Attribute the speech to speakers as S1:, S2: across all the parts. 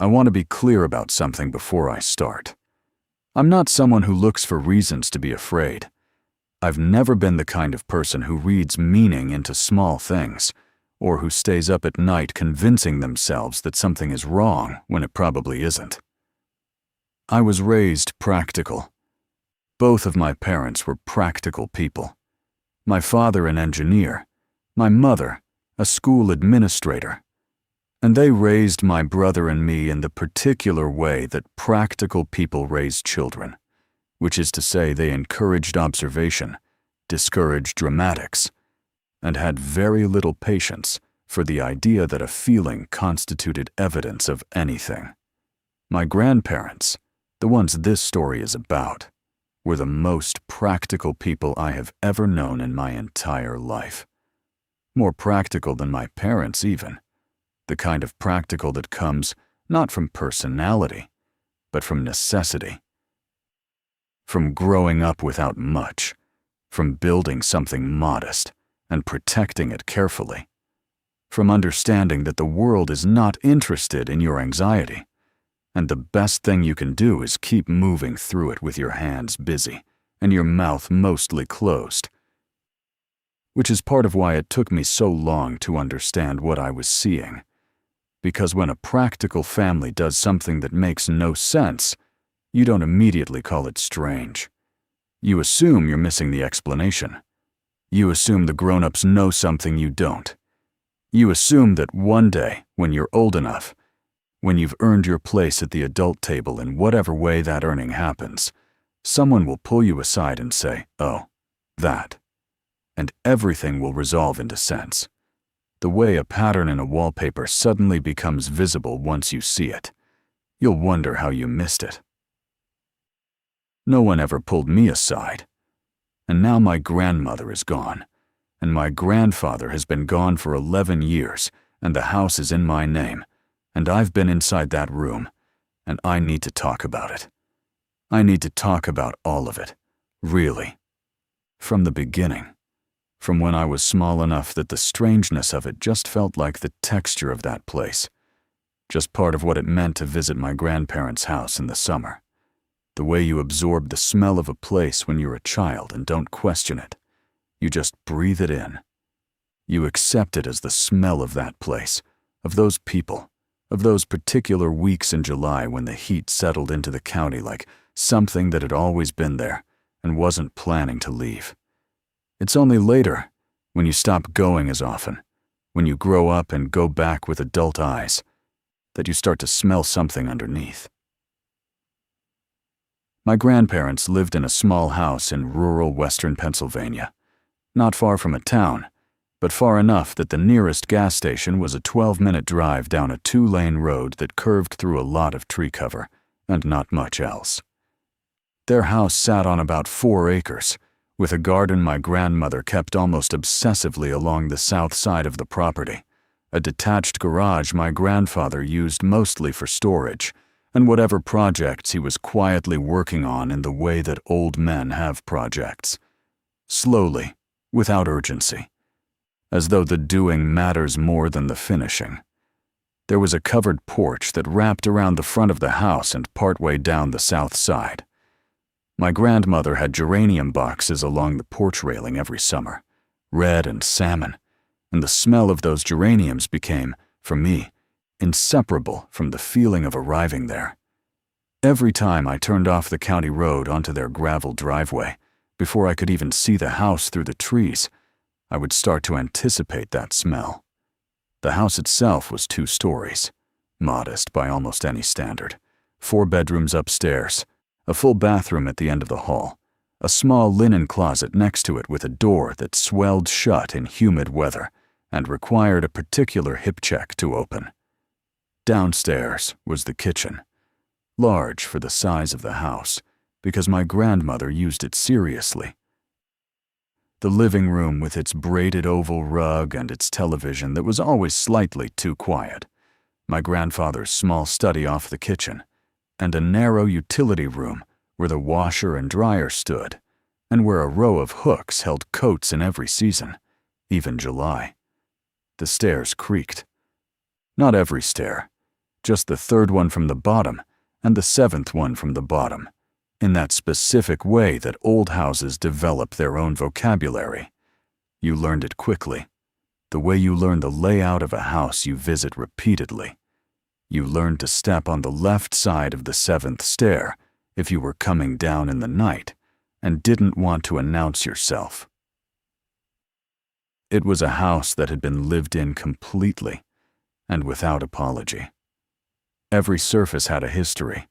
S1: I want to be clear about something before I start. I'm not someone who looks for reasons to be afraid. I've never been the kind of person who reads meaning into small things, or who stays up at night convincing themselves that something is wrong when it probably isn't. I was raised practical. Both of my parents were practical people. My father an engineer, my mother a school administrator. And they raised my brother and me in the particular way that practical people raise children, which is to say they encouraged observation, discouraged dramatics, and had very little patience for the idea that a feeling constituted evidence of anything. My grandparents, the ones this story is about, were the most practical people I have ever known in my entire life. More practical than my parents even. The kind of practical that comes not from personality, but from necessity. From growing up without much, from building something modest and protecting it carefully, from understanding that the world is not interested in your anxiety, and the best thing you can do is keep moving through it with your hands busy and your mouth mostly closed. Which is part of why it took me so long to understand what I was seeing. Because when a practical family does something that makes no sense, you don't immediately call it strange. You assume you're missing the explanation. You assume the grown-ups know something you don't. You assume that one day, when you're old enough, when you've earned your place at the adult table in whatever way that earning happens, someone will pull you aside and say, "Oh, that." And everything will resolve into sense. The way a pattern in a wallpaper suddenly becomes visible once you see it. You'll wonder how you missed it. No one ever pulled me aside. And now my grandmother is gone, and my grandfather has been gone for 11 years, and the house is in my name, and I've been inside that room, and I need to talk about it. I need to talk about all of it, really. From the beginning. From when I was small enough that the strangeness of it just felt like the texture of that place. Just part of what it meant to visit my grandparents' house in the summer. The way you absorb the smell of a place when you're a child and don't question it. You just breathe it in. You accept it as the smell of that place, of those people, of those particular weeks in July when the heat settled into the county like something that had always been there and wasn't planning to leave. It's only later, when you stop going as often, when you grow up and go back with adult eyes, that you start to smell something underneath. My grandparents lived in a small house in rural western Pennsylvania, not far from a town, but far enough that the nearest gas station was a 12-minute drive down a 2-lane road that curved through a lot of tree cover and not much else. Their house sat on about 4 acres, with a garden my grandmother kept almost obsessively along the south side of the property, a detached garage my grandfather used mostly for storage, and whatever projects he was quietly working on in the way that old men have projects. Slowly, without urgency, as though the doing matters more than the finishing. There was a covered porch that wrapped around the front of the house and partway down the south side. My grandmother had geranium boxes along the porch railing every summer, red and salmon, and the smell of those geraniums became, for me, inseparable from the feeling of arriving there. Every time I turned off the county road onto their gravel driveway, before I could even see the house through the trees, I would start to anticipate that smell. The house itself was 2 stories, modest by almost any standard, 4 bedrooms upstairs, a full bathroom at the end of the hall, a small linen closet next to it with a door that swelled shut in humid weather and required a particular hip check to open. Downstairs was the kitchen, large for the size of the house, because my grandmother used it seriously. The living room with its braided oval rug and its television that was always slightly too quiet, my grandfather's small study off the kitchen, and a narrow utility room where the washer and dryer stood, and where a row of hooks held coats in every season, even July. The stairs creaked. Not every stair, just the third one from the bottom and the seventh one from the bottom, in that specific way that old houses develop their own vocabulary. You learned it quickly, the way you learn the layout of a house you visit repeatedly. You learned to step on the left side of the seventh stair if you were coming down in the night and didn't want to announce yourself. It was a house that had been lived in completely and without apology. Every surface had a history.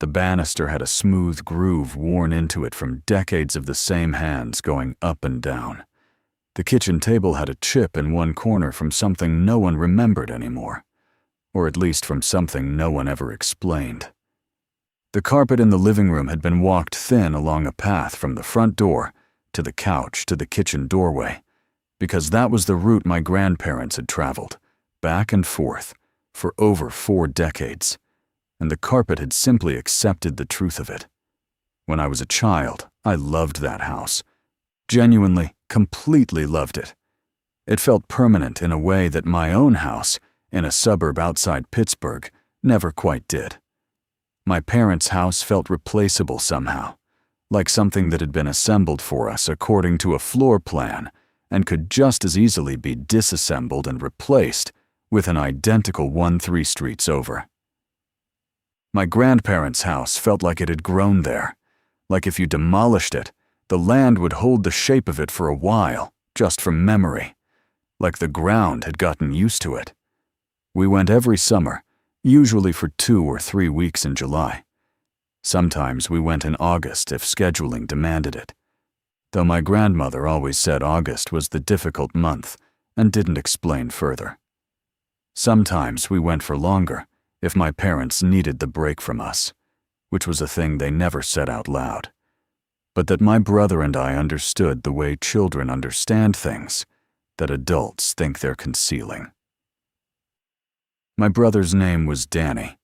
S1: The banister had a smooth groove worn into it from decades of the same hands going up and down. The kitchen table had a chip in one corner from something no one remembered anymore, or at least from something no one ever explained. The carpet in the living room had been walked thin along a path from the front door to the couch to the kitchen doorway, because that was the route my grandparents had traveled, back and forth, for over 4 decades, and the carpet had simply accepted the truth of it. When I was a child, I loved that house. Genuinely, completely loved it. It felt permanent in a way that my own house, in a suburb outside Pittsburgh, never quite did. My parents' house felt replaceable somehow, like something that had been assembled for us according to a floor plan and could just as easily be disassembled and replaced with an identical one 3 streets over. My grandparents' house felt like it had grown there, like if you demolished it, the land would hold the shape of it for a while, just from memory, like the ground had gotten used to it. We went every summer, usually for 2 or 3 weeks in July. Sometimes we went in August if scheduling demanded it, though my grandmother always said August was the difficult month and didn't explain further. Sometimes we went for longer if my parents needed the break from us, which was a thing they never said out loud, but that my brother and I understood the way children understand things that adults think they're concealing. My brother's name was Danny.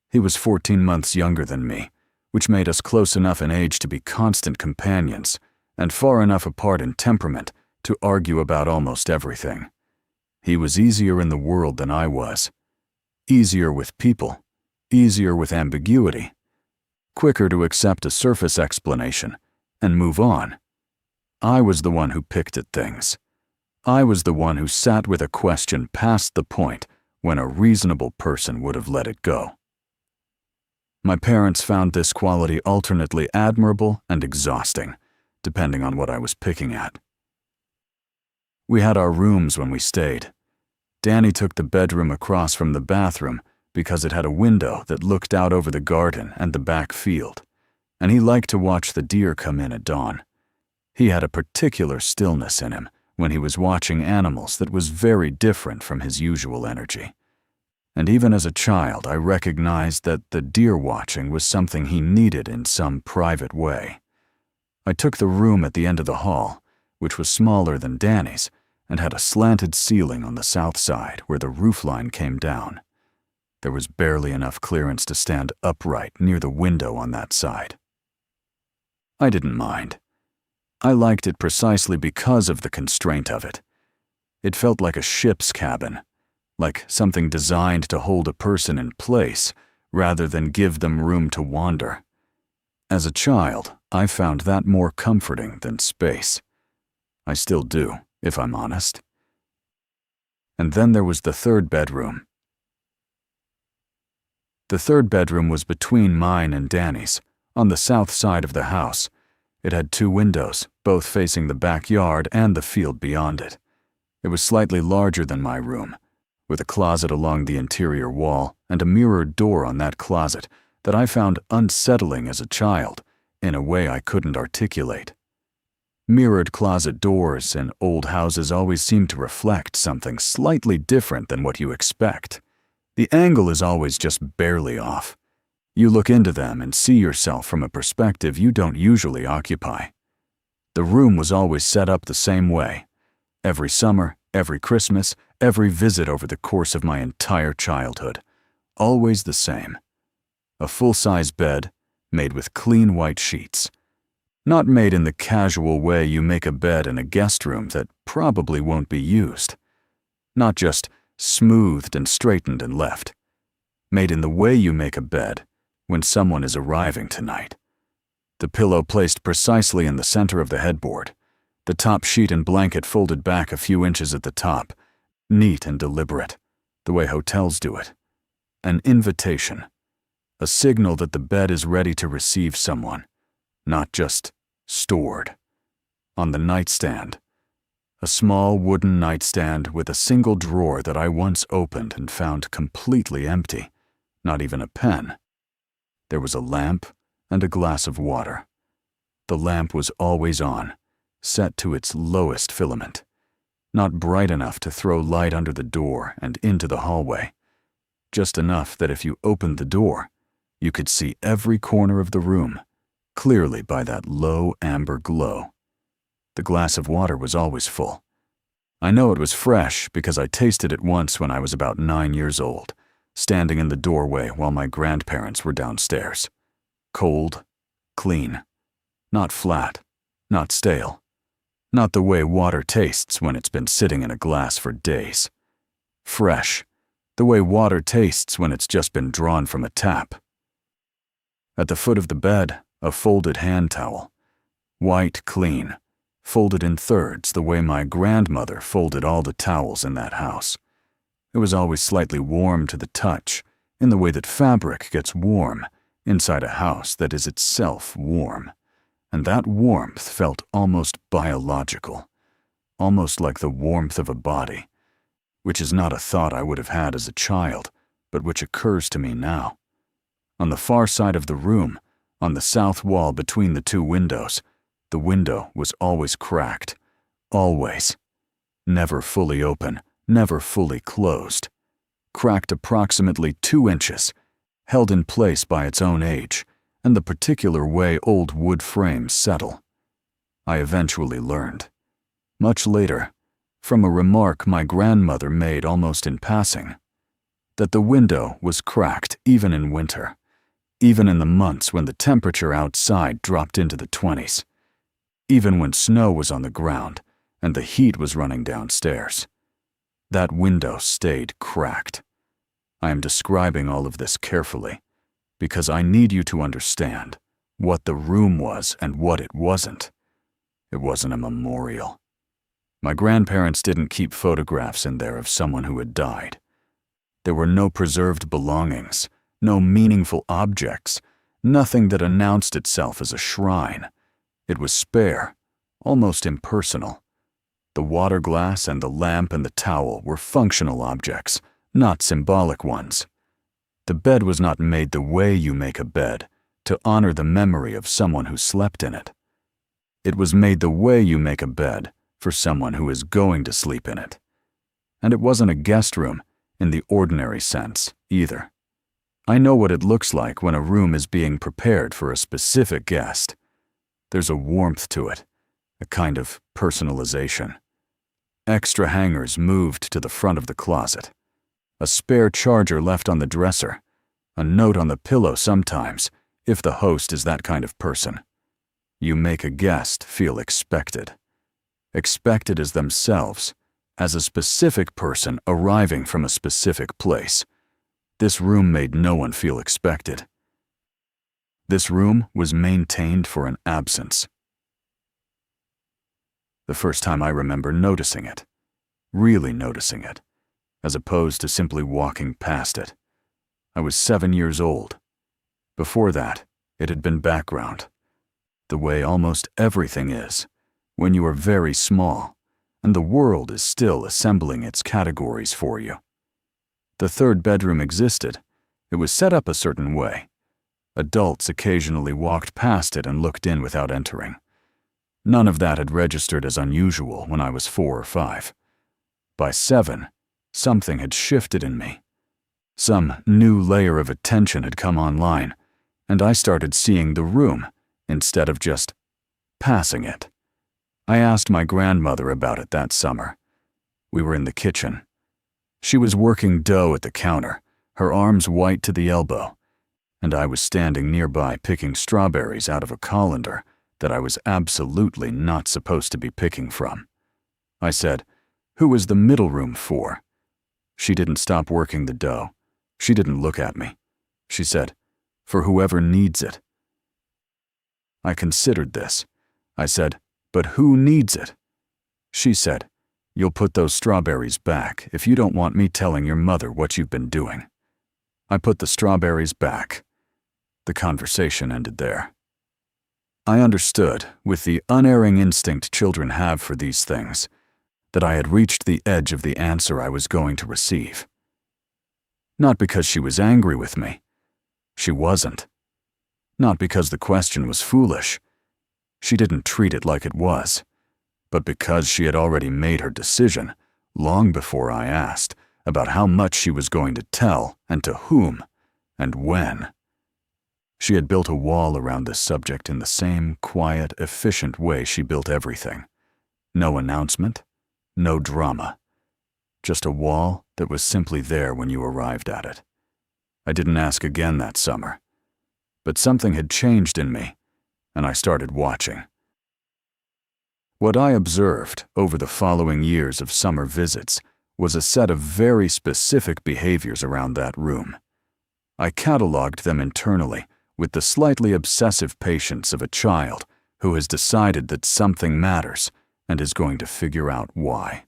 S1: He was 14 months younger than me, which made us close enough in age to be constant companions and far enough apart in temperament to argue about almost everything. He was easier in the world than I was. Easier with people, easier with ambiguity, quicker to accept a surface explanation and move on. I was the one who picked at things. I was the one who sat with a question past the point when a reasonable person would have let it go. My parents found this quality alternately admirable and exhausting, depending on what I was picking at. We had our rooms when we stayed. Danny took the bedroom across from the bathroom because it had a window that looked out over the garden and the back field, and he liked to watch the deer come in at dawn. He had a particular stillness in him when he was watching animals that was very different from his usual energy. And even as a child, I recognized that the deer watching was something he needed in some private way. I took the room at the end of the hall, which was smaller than Danny's, and had a slanted ceiling on the south side where the roofline came down. There was barely enough clearance to stand upright near the window on that side. I didn't mind. I liked it precisely because of the constraint of it. It felt like a ship's cabin, like something designed to hold a person in place rather than give them room to wander. As a child, I found that more comforting than space. I still do, if I'm honest. And then there was the third bedroom. The third bedroom was between mine and Danny's, on the south side of the house. It had 2 windows, both facing the backyard and the field beyond it. It was slightly larger than my room, with a closet along the interior wall and a mirrored door on that closet that I found unsettling as a child in a way I couldn't articulate. Mirrored closet doors in old houses always seem to reflect something slightly different than what you expect. The angle is always just barely off. You look into them and see yourself from a perspective you don't usually occupy. The room was always set up the same way. Every summer, every Christmas, every visit over the course of my entire childhood. Always the same. A full-size bed, made with clean white sheets. Not made in the casual way you make a bed in a guest room that probably won't be used. Not just smoothed and straightened and left. made in the way you make a bed when someone is arriving tonight. The pillow placed precisely in the center of the headboard, the top sheet and blanket folded back a few inches at the top, neat and deliberate, the way hotels do it. An invitation, a signal that the bed is ready to receive someone, not just stored. On the nightstand, a small wooden nightstand with a single drawer that I once opened and found completely empty, not even a pen. There was a lamp and a glass of water. The lamp was always on, set to its lowest filament, not bright enough to throw light under the door and into the hallway, just enough that if you opened the door, you could see every corner of the room, clearly by that low amber glow. The glass of water was always full. I know it was fresh because I tasted it once when I was about 9 years old, standing in the doorway while my grandparents were downstairs. Cold, clean, not flat, not stale, not the way water tastes when it's been sitting in a glass for days. Fresh, the way water tastes when it's just been drawn from a tap. At the foot of the bed, a folded hand towel, white, clean, folded in thirds the way my grandmother folded all the towels in that house. It was always slightly warm to the touch, in the way that fabric gets warm inside a house that is itself warm. And that warmth felt almost biological, almost like the warmth of a body, which is not a thought I would have had as a child, but which occurs to me now. On the far side of the room, on the south wall between the two windows, the window was always cracked, always. Never fully open, never fully closed. Cracked approximately 2 inches, held in place by its own age, and the particular way old wood frames settle. I eventually learned, much later, from a remark my grandmother made almost in passing, that the window was cracked even in winter, even in the months when the temperature outside dropped into the 20s, even when snow was on the ground and the heat was running downstairs. That window stayed cracked. I am describing all of this carefully because I need you to understand what the room was and what it wasn't. It wasn't a memorial. My grandparents didn't keep photographs in there of someone who had died. There were no preserved belongings, no meaningful objects, nothing that announced itself as a shrine. It was spare, almost impersonal. The water glass and the lamp and the towel were functional objects, not symbolic ones. The bed was not made the way you make a bed, to honor the memory of someone who slept in it. It was made the way you make a bed for someone who is going to sleep in it. And it wasn't a guest room in the ordinary sense, either. I know what it looks like when a room is being prepared for a specific guest. There's a warmth to it, a kind of personalization. Extra hangers moved to the front of the closet. A spare charger left on the dresser. A note on the pillow sometimes, if the host is that kind of person. You make a guest feel expected. Expected as themselves, as a specific person arriving from a specific place. This room made no one feel expected. This room was maintained for an absence. The first time I remember noticing it, really noticing it, as opposed to simply walking past it. I was 7 years old. Before that, it had been background, the way almost everything is when you are very small and the world is still assembling its categories for you. The third bedroom existed. It was set up a certain way. Adults occasionally walked past it and looked in without entering. None of that had registered as unusual when I was 4 or 5. By 7, something had shifted in me. Some new layer of attention had come online, and I started seeing the room instead of just passing it. I asked my grandmother about it that summer. We were in the kitchen. She was working dough at the counter, her arms white to the elbow, and I was standing nearby picking strawberries out of a colander that I was absolutely not supposed to be picking from. I said, "Who is the middle room for?" She didn't stop working the dough. She didn't look at me. She said, "For whoever needs it." I considered this. I said, "But who needs it?" She said, "You'll put those strawberries back if you don't want me telling your mother what you've been doing." I put the strawberries back. The conversation ended there. I understood, with the unerring instinct children have for these things, that I had reached the edge of the answer I was going to receive. Not because she was angry with me. She wasn't. Not because the question was foolish. She didn't treat it like it was. But because she had already made her decision, long before I asked, about how much she was going to tell and to whom and when. She had built a wall around this subject in the same quiet, efficient way she built everything. No announcement, no drama. Just a wall that was simply there when you arrived at it. I didn't ask again that summer. But something had changed in me, and I started watching. What I observed over the following years of summer visits was a set of very specific behaviors around that room. I cataloged them internally with the slightly obsessive patience of a child who has decided that something matters and is going to figure out why.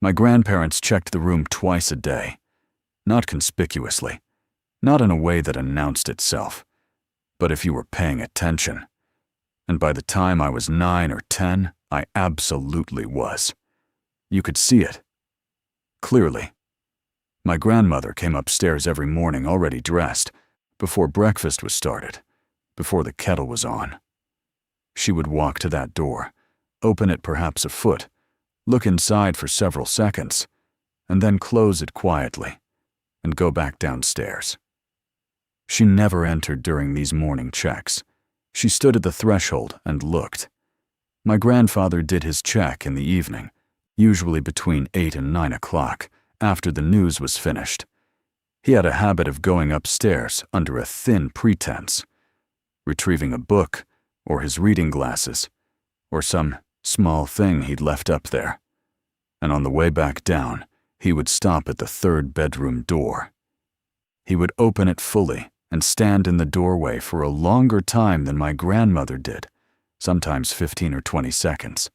S1: My grandparents checked the room twice a day, not conspicuously, not in a way that announced itself, but if you were paying attention. And by the time I was 9 or 10, I absolutely was. You could see it. Clearly. My grandmother came upstairs every morning already dressed, before breakfast was started, before the kettle was on. She would walk to that door, open it perhaps a foot, look inside for several seconds, and then close it quietly, and go back downstairs. She never entered during these morning checks. She stood at the threshold and looked. My grandfather did his check in the evening, usually between 8 and 9 o'clock, after the news was finished. He had a habit of going upstairs under a thin pretense, retrieving a book, or his reading glasses, or some small thing he'd left up there. And on the way back down, he would stop at the third bedroom door. He would open it fully and stand in the doorway for a longer time than my grandmother did, sometimes 15 or 20 seconds.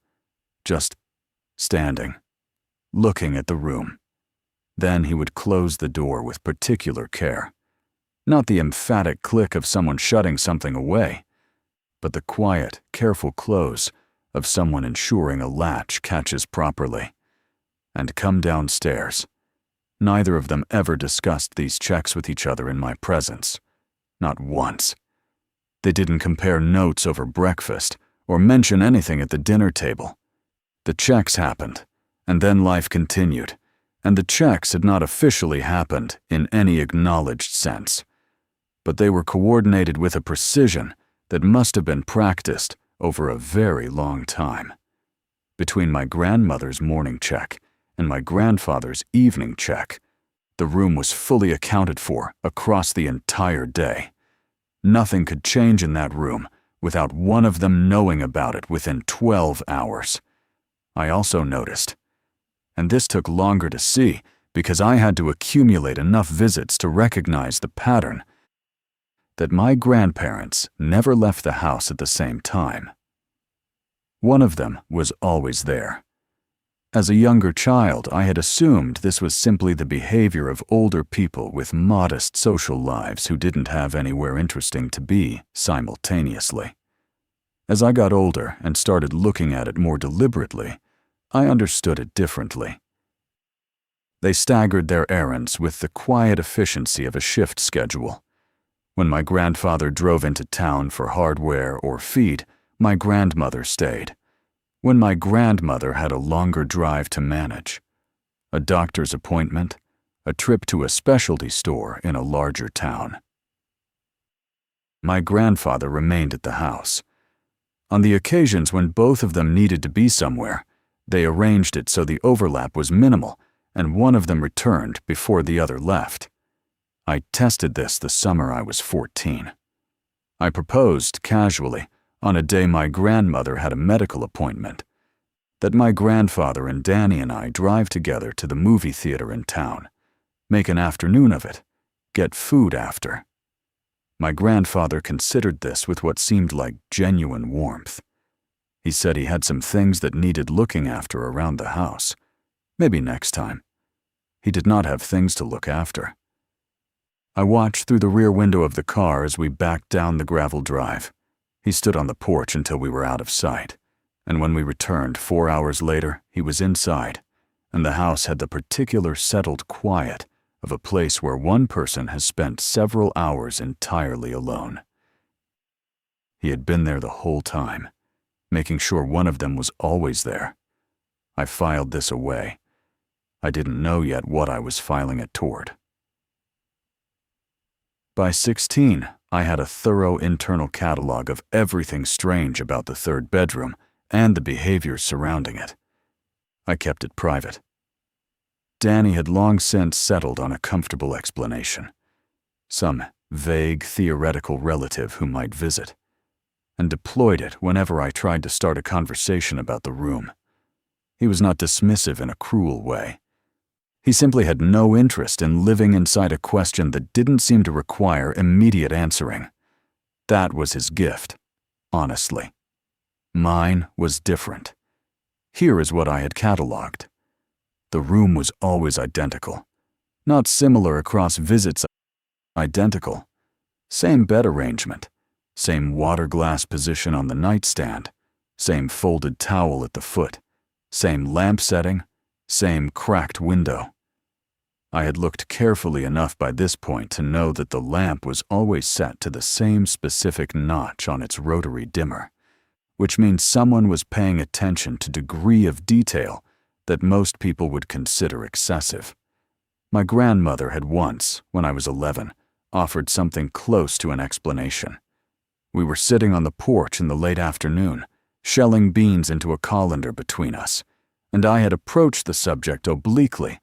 S1: Just standing, looking at the room. Then he would close the door with particular care. Not the emphatic click of someone shutting something away, but the quiet, careful close of someone ensuring a latch catches properly. And come downstairs. Neither of them ever discussed these checks with each other in my presence. Not once. They didn't compare notes over breakfast or mention anything at the dinner table. The checks happened, and then life continued, and the checks had not officially happened in any acknowledged sense. But they were coordinated with a precision that must have been practiced over a very long time. Between my grandmother's morning check and my grandfather's evening check, the room was fully accounted for across the entire day. Nothing could change in that room without one of them knowing about it within 12 hours. I also noticed, and this took longer to see because I had to accumulate enough visits to recognize the pattern, that my grandparents never left the house at the same time. One of them was always there. As a younger child, I had assumed this was simply the behavior of older people with modest social lives who didn't have anywhere interesting to be simultaneously. As I got older and started looking at it more deliberately, I understood it differently. They staggered their errands with the quiet efficiency of a shift schedule. When my grandfather drove into town for hardware or feed, my grandmother stayed. When my grandmother had a longer drive to manage, a doctor's appointment, a trip to a specialty store in a larger town, my grandfather remained at the house. On the occasions when both of them needed to be somewhere, they arranged it so the overlap was minimal and one of them returned before the other left. I tested this the summer I was 14. I proposed casually, on a day my grandmother had a medical appointment, that my grandfather and Danny and I drive together to the movie theater in town, Make an afternoon of it. Get food after. My grandfather considered this with what seemed like genuine warmth. He said he had some things that needed looking after around the house. Maybe next time. He did not have things to look after. I watched through the rear window of the car as we backed down the gravel drive. He stood on the porch until we were out of sight, and when we returned 4 hours later, he was inside, and the house had the particular settled quiet of a place where one person has spent several hours entirely alone. He had been there the whole time, making sure one of them was always there. I filed this away. I didn't know yet what I was filing it toward. By 16, I had a thorough internal catalog of everything strange about the third bedroom and the behaviors surrounding it. I kept it private. Danny had long since settled on a comfortable explanation. Some vague, theoretical relative who might visit, and deployed it whenever I tried to start a conversation about the room. He was not dismissive in a cruel way. He simply had no interest in living inside a question that didn't seem to require immediate answering. That was his gift, honestly. Mine was different. Here is what I had cataloged. The room was always identical. Not similar across visits, identical. Same bed arrangement, same water glass position on the nightstand, same folded towel at the foot, same lamp setting, same cracked window. I had looked carefully enough by this point to know that the lamp was always set to the same specific notch on its rotary dimmer, which means someone was paying attention to degree of detail that most people would consider excessive. My grandmother had once, when I was 11, offered something close to an explanation. We were sitting on the porch in the late afternoon, shelling beans into a colander between us, and I had approached the subject obliquely,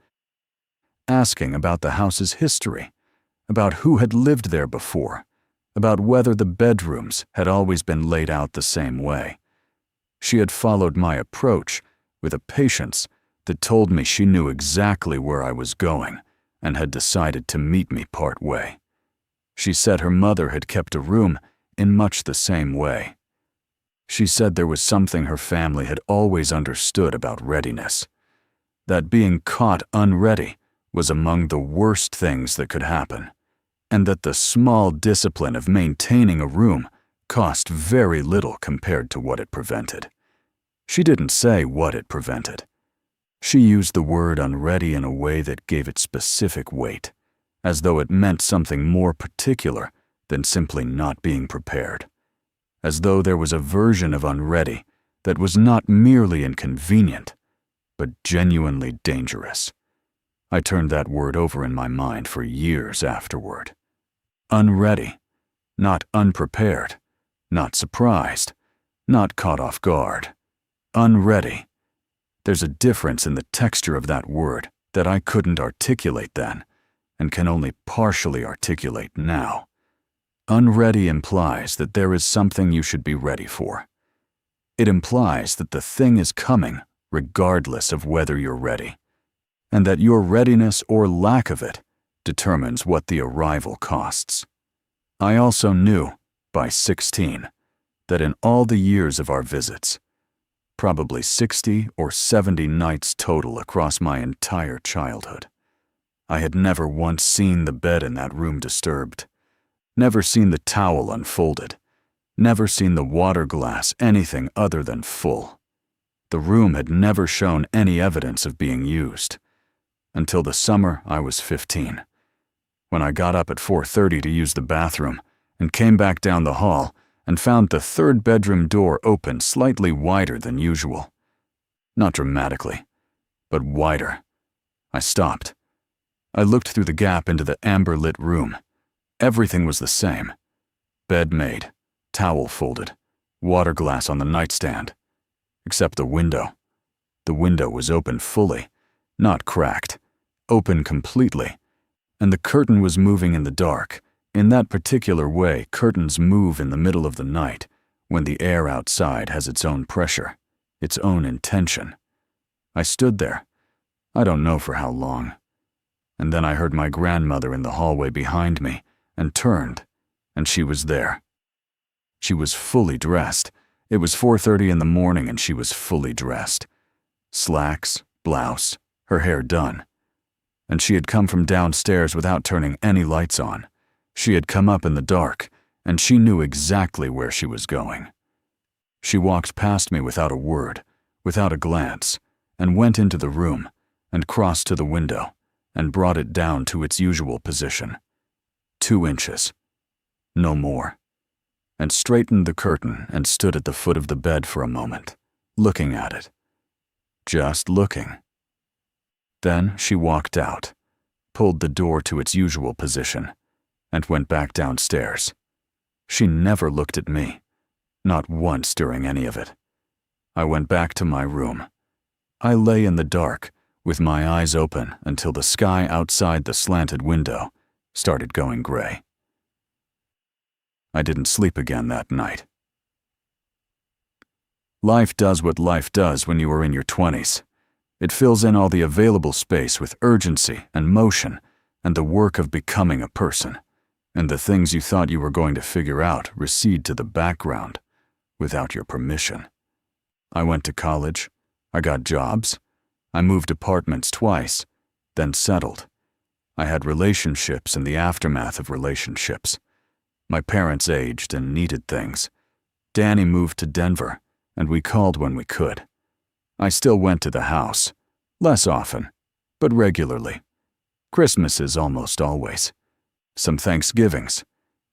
S1: asking about the house's history, about who had lived there before, about whether the bedrooms had always been laid out the same way. She had followed my approach with a patience that told me she knew exactly where I was going and had decided to meet me part way. She said her mother had kept a room in much the same way. She said there was something her family had always understood about readiness, that being caught unready was among the worst things that could happen, and that the small discipline of maintaining a room cost very little compared to what it prevented. She didn't say what it prevented. She used the word unready in a way that gave it specific weight, as though it meant something more particular than simply not being prepared, as though there was a version of unready that was not merely inconvenient, but genuinely dangerous. I turned that word over in my mind for years afterward. Unready, not unprepared, not surprised, not caught off guard. Unready. There's a difference in the texture of that word that I couldn't articulate then, and can only partially articulate now. Unready implies that there is something you should be ready for. It implies that the thing is coming regardless of whether you're ready, and that your readiness or lack of it determines what the arrival costs. I also knew, by 16, that in all the years of our visits, probably 60 or 70 nights total across my entire childhood, I had never once seen the bed in that room disturbed, never seen the towel unfolded, never seen the water glass anything other than full. The room had never shown any evidence of being used, until the summer I was 15, when I got up at 4:30 to use the bathroom and came back down the hall and found the third bedroom door open slightly wider than usual. Not dramatically, but wider. I stopped. I looked through the gap into the amber-lit room. Everything was the same. Bed made, towel folded, water glass on the nightstand, except the window. The window was open fully, not cracked, open completely, and the curtain was moving in the dark. In that particular way curtains move in the middle of the night, when the air outside has its own pressure, its own intention. I stood there, I don't know for how long, and then I heard my grandmother in the hallway behind me and turned, and she was there. She was fully dressed. It was 4:30 in the morning and she was fully dressed. Slacks, blouse, her hair done. And she had come from downstairs without turning any lights on. She had come up in the dark, and she knew exactly where she was going. She walked past me without a word, without a glance, and went into the room, and crossed to the window, and brought it down to its usual position. 2 inches. No more. And straightened the curtain and stood at the foot of the bed for a moment, looking at it. Just looking. Then she walked out, pulled the door to its usual position, and went back downstairs. She never looked at me, not once during any of it. I went back to my room. I lay in the dark, with my eyes open until the sky outside the slanted window started going gray. I didn't sleep again that night. Life does what life does when you are in your 20s. It fills in all the available space with urgency and motion and the work of becoming a person, and the things you thought you were going to figure out recede to the background without your permission. I went to college. I got jobs. I moved apartments twice, then settled. I had relationships in the aftermath of relationships. My parents aged and needed things. Danny moved to Denver, and we called when we could. I still went to the house, less often, but regularly. Christmases almost always. Some Thanksgivings.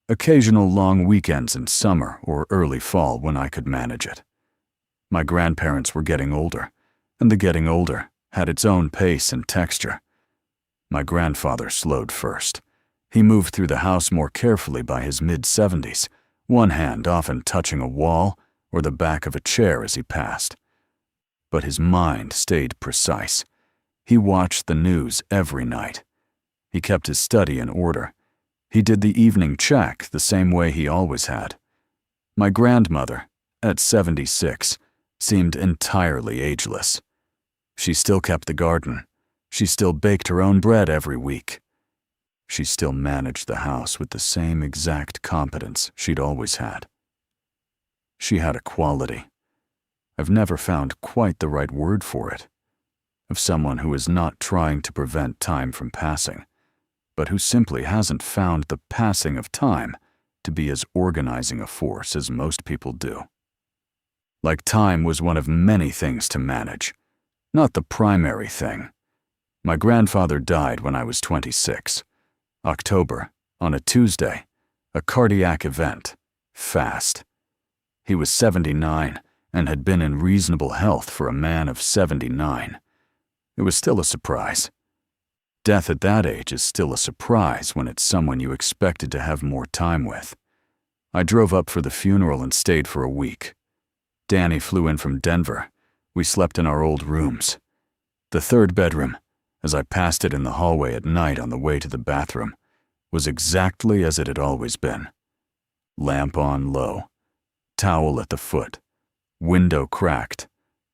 S1: Occasional long weekends in summer or early fall when I could manage it. My grandparents were getting older, and the getting older had its own pace and texture. My grandfather slowed first. He moved through the house more carefully by his mid-70s, one hand often touching a wall or the back of a chair as he passed. But his mind stayed precise. He watched the news every night. He kept his study in order. He did the evening check the same way he always had. My grandmother, at 76, seemed entirely ageless. She still kept the garden. She still baked her own bread every week. She still managed the house with the same exact competence she'd always had. She had a quality. I've never found quite the right word for it. Of someone who is not trying to prevent time from passing, but who simply hasn't found the passing of time to be as organizing a force as most people do. Like time was one of many things to manage, not the primary thing. My grandfather died when I was 26. October, on a Tuesday, a cardiac event, fast. He was 79 and had been in reasonable health for a man of 79. It was still a surprise. Death at that age is still a surprise when it's someone you expected to have more time with. I drove up for the funeral and stayed for a week. Danny flew in from Denver. We slept in our old rooms. The 3rd bedroom, as I passed it in the hallway at night on the way to the bathroom, was exactly as it had always been. Lamp on low, towel at the foot, window cracked,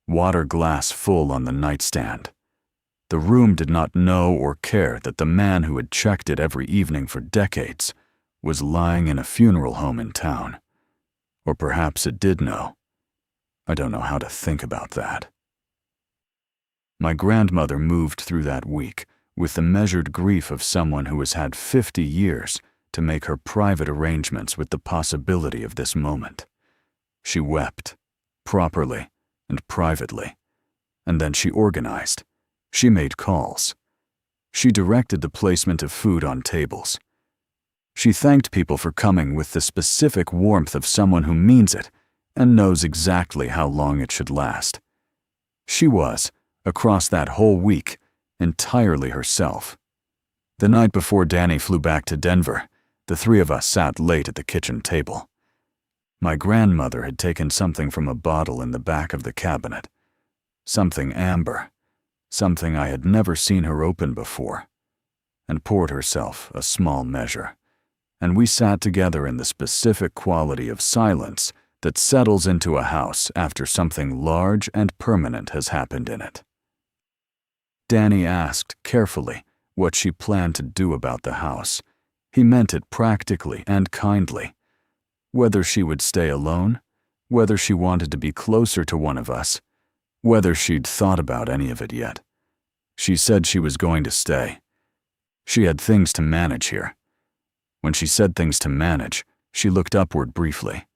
S1: water glass full on the nightstand. The room did not know or care that the man who had checked it every evening for decades was lying in a funeral home in town. Or perhaps it did know. I don't know how to think about that. My grandmother moved through that week with the measured grief of someone who has had 50 years to make her private arrangements with the possibility of this moment. She wept, properly and privately, and then she organized. She made calls. She directed the placement of food on tables. She thanked people for coming with the specific warmth of someone who means it and knows exactly how long it should last. She was, across that whole week, entirely herself. The night before Danny flew back to Denver, the 3 of us sat late at the kitchen table. My grandmother had taken something from a bottle in the back of the cabinet. Something amber, something I had never seen her open before, and poured herself a small measure. And we sat together in the specific quality of silence that settles into a house after something large and permanent has happened in it. Danny asked, carefully, what she planned to do about the house. He meant it practically and kindly. Whether she would stay alone, whether she wanted to be closer to one of us, whether she'd thought about any of it yet. She said she was going to stay. She had things to manage here. When she said things to manage, she looked upward briefly.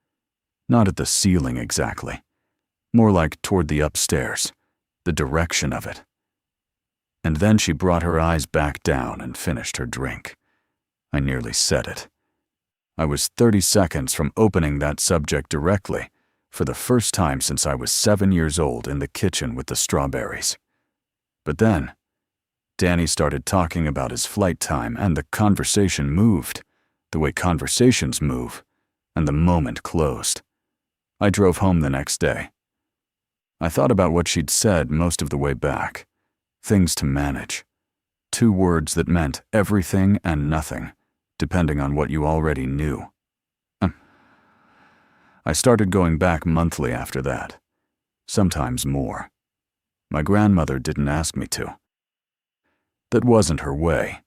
S1: Not at the ceiling exactly. More like toward the upstairs, the direction of it. And then she brought her eyes back down and finished her drink. I nearly said it. I was 30 seconds from opening that subject directly, for the first time since I was 7 years old in the kitchen with the strawberries. But then, Danny started talking about his flight time and the conversation moved, the way conversations move, and the moment closed. I drove home the next day. I thought about what she'd said most of the way back. Things to manage. 2 words that meant everything and nothing, depending on what you already knew. I started going back monthly after that, sometimes more. My grandmother didn't ask me to. That wasn't her way,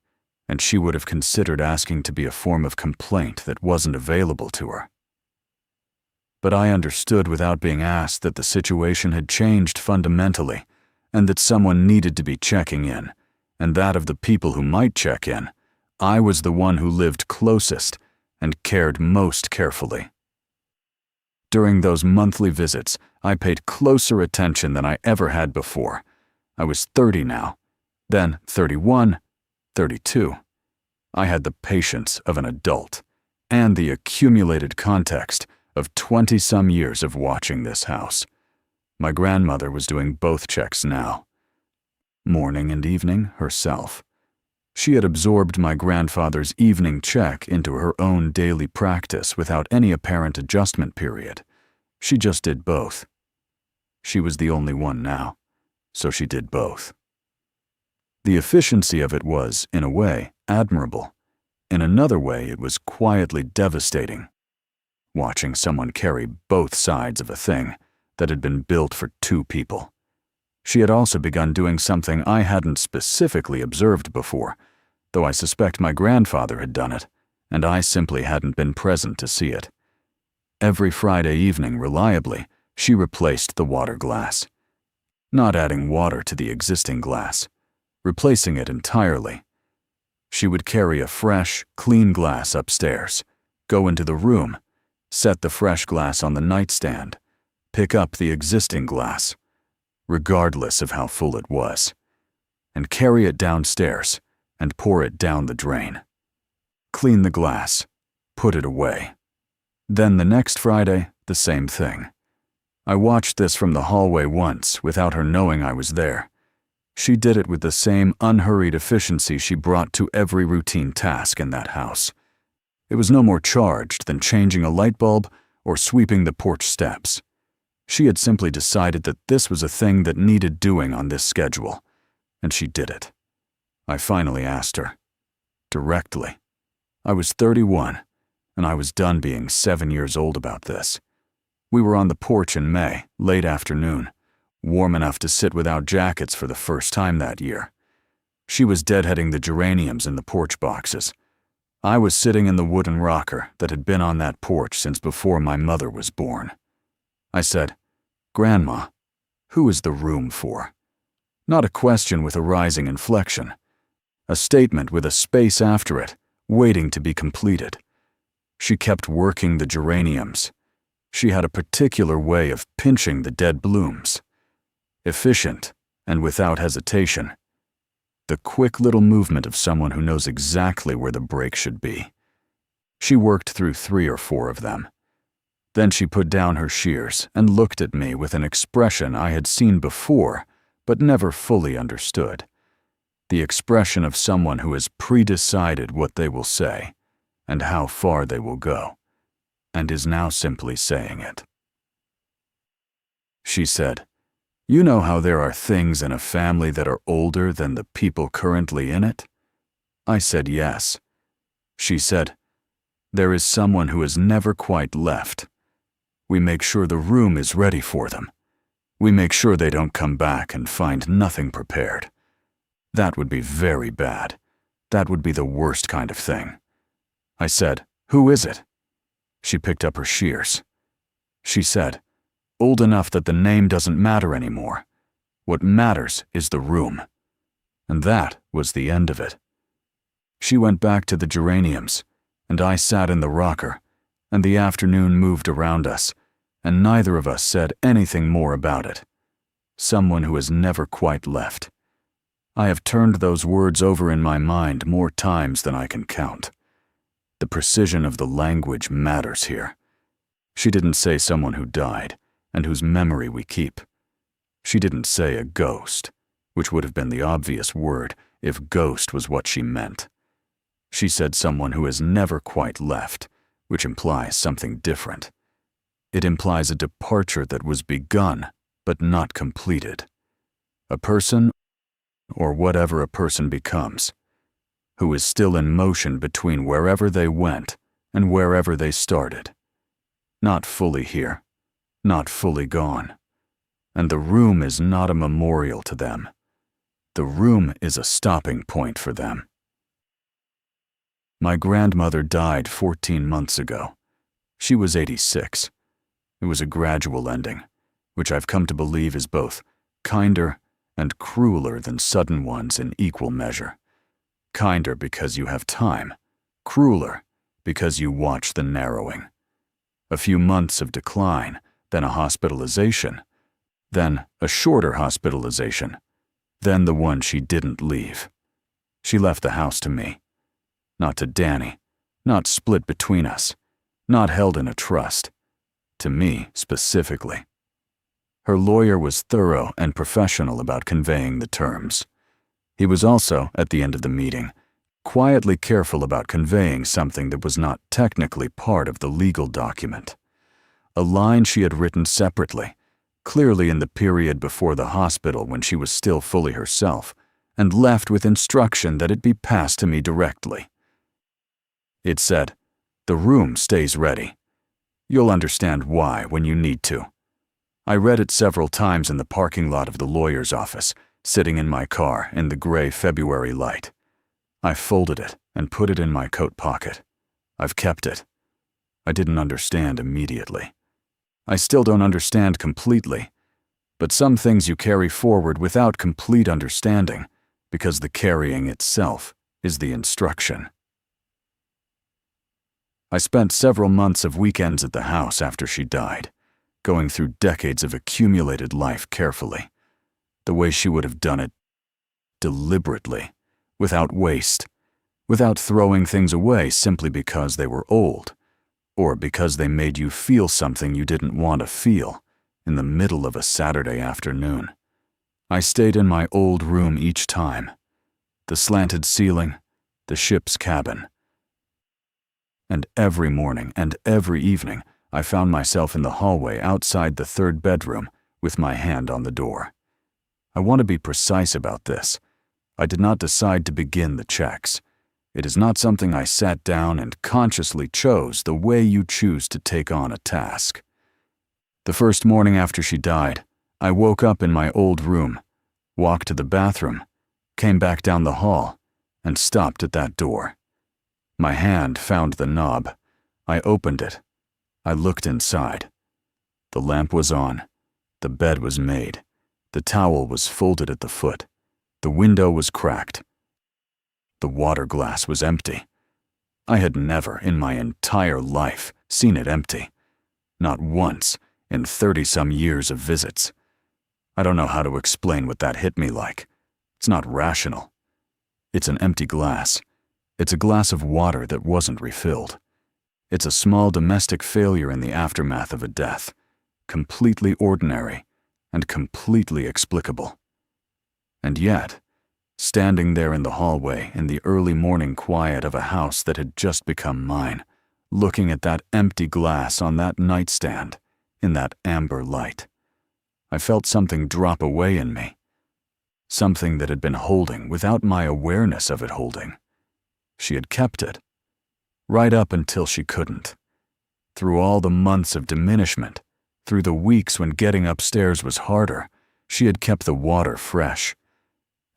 S1: and she would have considered asking to be a form of complaint that wasn't available to her. But I understood without being asked that the situation had changed fundamentally, and that someone needed to be checking in, and that of the people who might check in, I was the one who lived closest and cared most carefully. During those monthly visits, I paid closer attention than I ever had before. I was 30 now, then 31, 32. I had the patience of an adult, and the accumulated context of 20-some years of watching this house. My grandmother was doing both checks now. Morning and evening, herself. She had absorbed my grandfather's evening check into her own daily practice without any apparent adjustment period. She just did both. She was the only one now, so she did both. The efficiency of it was, in a way, admirable. In another way, it was quietly devastating. Watching someone carry both sides of a thing that had been built for 2 people. She had also begun doing something I hadn't specifically observed before, though I suspect my grandfather had done it, and I simply hadn't been present to see it. Every Friday evening, reliably, she replaced the water glass. Not adding water to the existing glass, replacing it entirely. She would carry a fresh, clean glass upstairs, go into the room, set the fresh glass on the nightstand, pick up the existing glass, regardless of how full it was, and carry it downstairs and pour it down the drain. Clean the glass, put it away. Then the next Friday, the same thing. I watched this from the hallway once without her knowing I was there. She did it with the same unhurried efficiency she brought to every routine task in that house. It was no more charged than changing a light bulb or sweeping the porch steps. She had simply decided that this was a thing that needed doing on this schedule, and she did it. I finally asked her. Directly. I was 31, and I was done being 7 years old about this. We were on the porch in May, late afternoon, warm enough to sit without jackets for the first time that year. She was deadheading the geraniums in the porch boxes. I was sitting in the wooden rocker that had been on that porch since before my mother was born. I said, "Grandma, who is the room for?" Not a question with a rising inflection. A statement with a space after it, waiting to be completed. She kept working the geraniums. She had a particular way of pinching the dead blooms. Efficient and without hesitation. The quick little movement of someone who knows exactly where the break should be. She worked through 3 or 4 of them. Then she put down her shears and looked at me with an expression I had seen before, but never fully understood. The expression of someone who has pre-decided what they will say and how far they will go, and is now simply saying it. She said, "You know how there are things in a family that are older than the people currently in it?" I said yes. She said, "There is someone who has never quite left. We make sure the room is ready for them. We make sure they don't come back and find nothing prepared. That would be very bad, That would be the worst kind of thing. I said, "Who is it?" She picked up her shears. She said, "Old enough that the name doesn't matter anymore. What matters is the room." And that was the end of it. She went back to the geraniums, and I sat in the rocker, and the afternoon moved around us, and neither of us said anything more about it. Someone who has never quite left. I have turned those words over in my mind more times than I can count. The precision of the language matters here. She didn't say someone who died, and whose memory we keep. She didn't say a ghost, which would have been the obvious word if ghost was what she meant. She said someone who has never quite left, which implies something different. It implies a departure that was begun, but not completed. A person, or whatever a person becomes, who is still in motion between wherever they went and wherever they started. Not fully here, not fully gone. And the room is not a memorial to them. The room is a stopping point for them. My grandmother died 14 months ago. She was 86. It was a gradual ending, which I've come to believe is both kinder and crueler than sudden ones in equal measure. Kinder because you have time, crueler because you watch the narrowing. A few months of decline, then a hospitalization, then a shorter hospitalization, then the one she didn't leave. She left the house to me. Not to Danny, not split between us, not held in a trust. To me, specifically. Her lawyer was thorough and professional about conveying the terms. He was also, at the end of the meeting, quietly careful about conveying something that was not technically part of the legal document. A line she had written separately, clearly in the period before the hospital when she was still fully herself, and left with instruction that it be passed to me directly. It said, "The room stays ready. You'll understand why when you need to." I read it several times in the parking lot of the lawyer's office, sitting in my car in the gray February light. I folded it and put it in my coat pocket. I've kept it. I didn't understand immediately. I still don't understand completely, but some things you carry forward without complete understanding, because the carrying itself is the instruction. I spent several months of weekends at the house after she died, going through decades of accumulated life carefully, the way she would have done it, deliberately, without waste, without throwing things away simply because they were old, or because they made you feel something you didn't want to feel in the middle of a Saturday afternoon. I stayed in my old room each time, the slanted ceiling, the ship's cabin. And every morning and every evening, I found myself in the hallway outside the third bedroom with my hand on the door. I want to be precise about this. I did not decide to begin the checks. It is not something I sat down and consciously chose the way you choose to take on a task. The first morning after she died, I woke up in my old room, walked to the bathroom, came back down the hall, and stopped at that door. My hand found the knob. I opened it. I looked inside. The lamp was on. The bed was made. The towel was folded at the foot. The window was cracked. The water glass was empty. I had never in my entire life seen it empty. Not once in 30-some years of visits. I don't know how to explain what that hit me like. It's not rational. It's an empty glass. It's a glass of water that wasn't refilled. It's a small domestic failure in the aftermath of a death, completely ordinary and completely explicable. And yet, standing there in the hallway in the early morning quiet of a house that had just become mine, looking at that empty glass on that nightstand, in that amber light, I felt something drop away in me, something that had been holding without my awareness of it holding. She had kept it, right up until she couldn't. Through all the months of diminishment, through the weeks when getting upstairs was harder, she had kept the water fresh.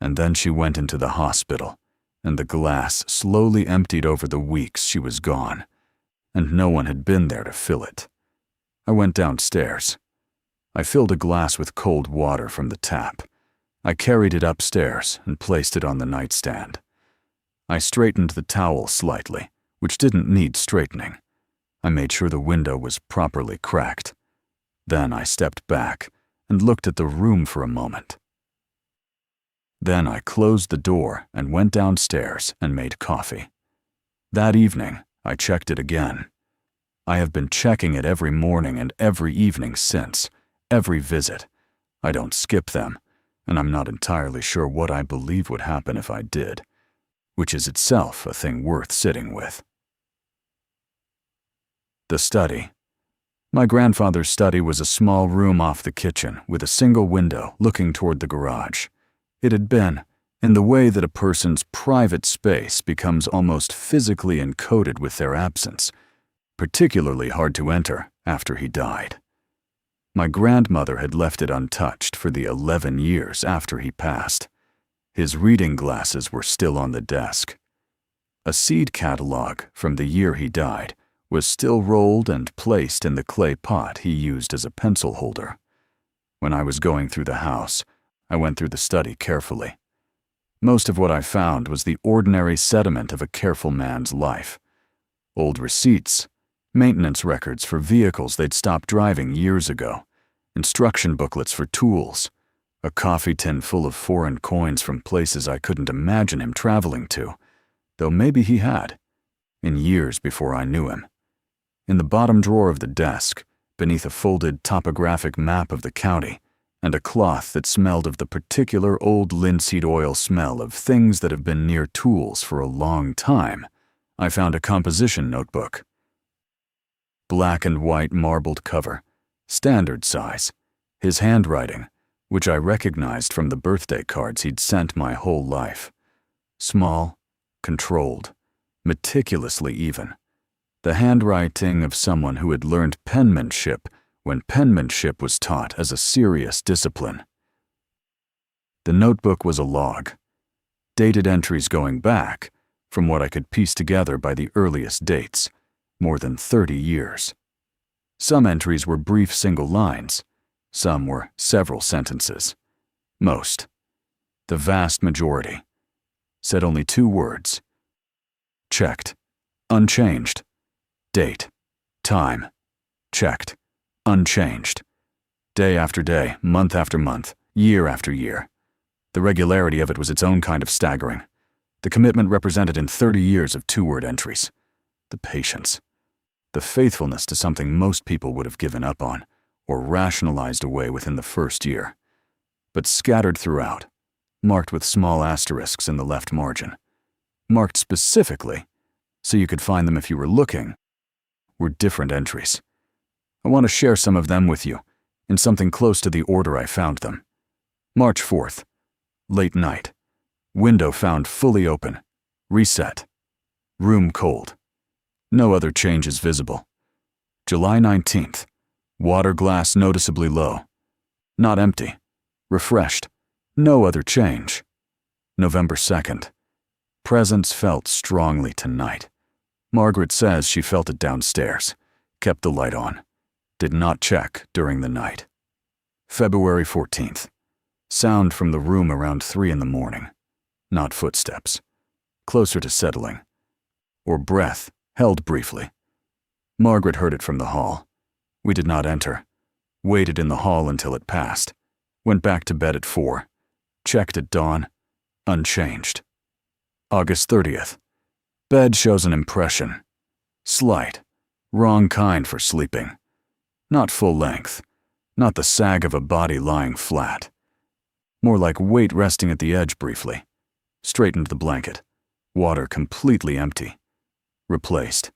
S1: And then she went into the hospital, and the glass slowly emptied over the weeks she was gone, and no one had been there to fill it. I went downstairs. I filled a glass with cold water from the tap. I carried it upstairs and placed it on the nightstand. I straightened the towel slightly, which didn't need straightening. I made sure the window was properly cracked. Then I stepped back and looked at the room for a moment. Then I closed the door and went downstairs and made coffee. That evening, I checked it again. I have been checking it every morning and every evening since, every visit. I don't skip them, and I'm not entirely sure what I believe would happen if I did, which is itself a thing worth sitting with. The study. My grandfather's study was a small room off the kitchen with a single window looking toward the garage. It had been, in the way that a person's private space becomes almost physically encoded with their absence, particularly hard to enter after he died. My grandmother had left it untouched for the 11 years after he passed. His reading glasses were still on the desk. A seed catalog from the year he died was still rolled and placed in the clay pot he used as a pencil holder. When I was going through the house, I went through the study carefully. Most of what I found was the ordinary sediment of a careful man's life. Old receipts, maintenance records for vehicles they'd stopped driving years ago, instruction booklets for tools, a coffee tin full of foreign coins from places I couldn't imagine him traveling to, though maybe he had, in years before I knew him. In the bottom drawer of the desk, beneath a folded topographic map of the county, and a cloth that smelled of the particular old linseed oil smell of things that have been near tools for a long time, I found a composition notebook. Black and white marbled cover, standard size, his handwriting, which I recognized from the birthday cards he'd sent my whole life. Small, controlled, meticulously even. The handwriting of someone who had learned penmanship when penmanship was taught as a serious discipline. The notebook was a log, dated entries going back, from what I could piece together by the earliest dates, more than 30 years. Some entries were brief single lines, some were several sentences. Most, the vast majority, said only 2 words. Checked, unchanged. Date, time, checked, unchanged. Day after day, month after month, year after year. The regularity of it was its own kind of staggering. The commitment represented in 30 years of 2-word entries. The patience. The faithfulness to something most people would have given up on, or rationalized away within the first year. But scattered throughout, marked with small asterisks in the left margin. Marked specifically, so you could find them if you were looking, were different entries. I want to share some of them with you, in something close to the order I found them. March 4th, late night. Window found fully open. Reset. Room cold. No other changes visible. July 19th. Water glass noticeably low. Not empty. Refreshed. No other change. November 2nd. Presence felt strongly tonight. Margaret says she felt it downstairs. Kept the light on. Did not check during the night. February 14th. Sound from the room around 3 in the morning. Not footsteps. Closer to settling. Or breath, held briefly. Margaret heard it from the hall. We did not enter. Waited in the hall until it passed. Went back to bed at 4. Checked at dawn. Unchanged. August 30th. Bed shows an impression. Slight. Wrong kind for sleeping. Not full length. Not the sag of a body lying flat. More like weight resting at the edge briefly. Straightened the blanket. Water completely empty. Replaced.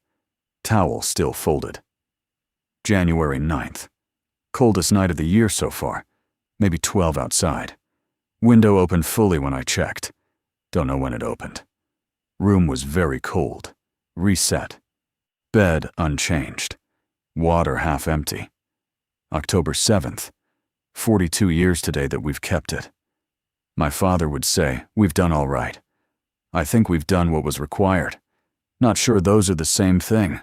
S1: Towel still folded. January 9th. Coldest night of the year so far. Maybe 12 outside. Window opened fully when I checked. Don't know when it opened. Room was very cold. Reset. Bed unchanged. Water half empty. October 7th. 42 years today that we've kept it. My father would say, we've done all right. I think we've done what was required. Not sure those are the same thing."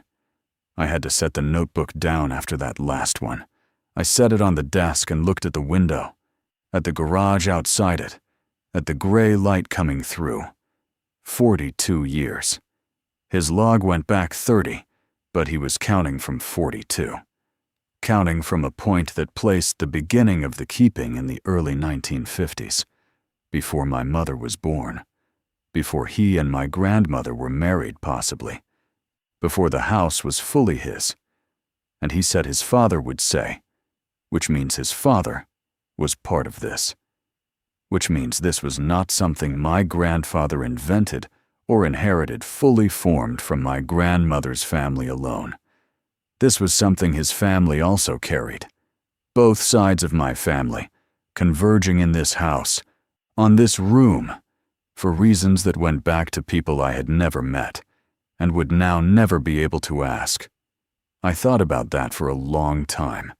S1: I had to set the notebook down after that last one. I set it on the desk and looked at the window, at the garage outside it, at the gray light coming through. 42 years. His log went back 30, but he was counting from 42. Counting from a point that placed the beginning of the keeping in the early 1950s, before my mother was born, before he and my grandmother were married possibly, before the house was fully his. And he said his father would say, which means his father was part of this, which means this was not something my grandfather invented or inherited fully formed from my grandmother's family alone. This was something his family also carried. Both sides of my family, converging in this house, on this room, for reasons that went back to people I had never met, and would now never be able to ask. I thought about that for a long time.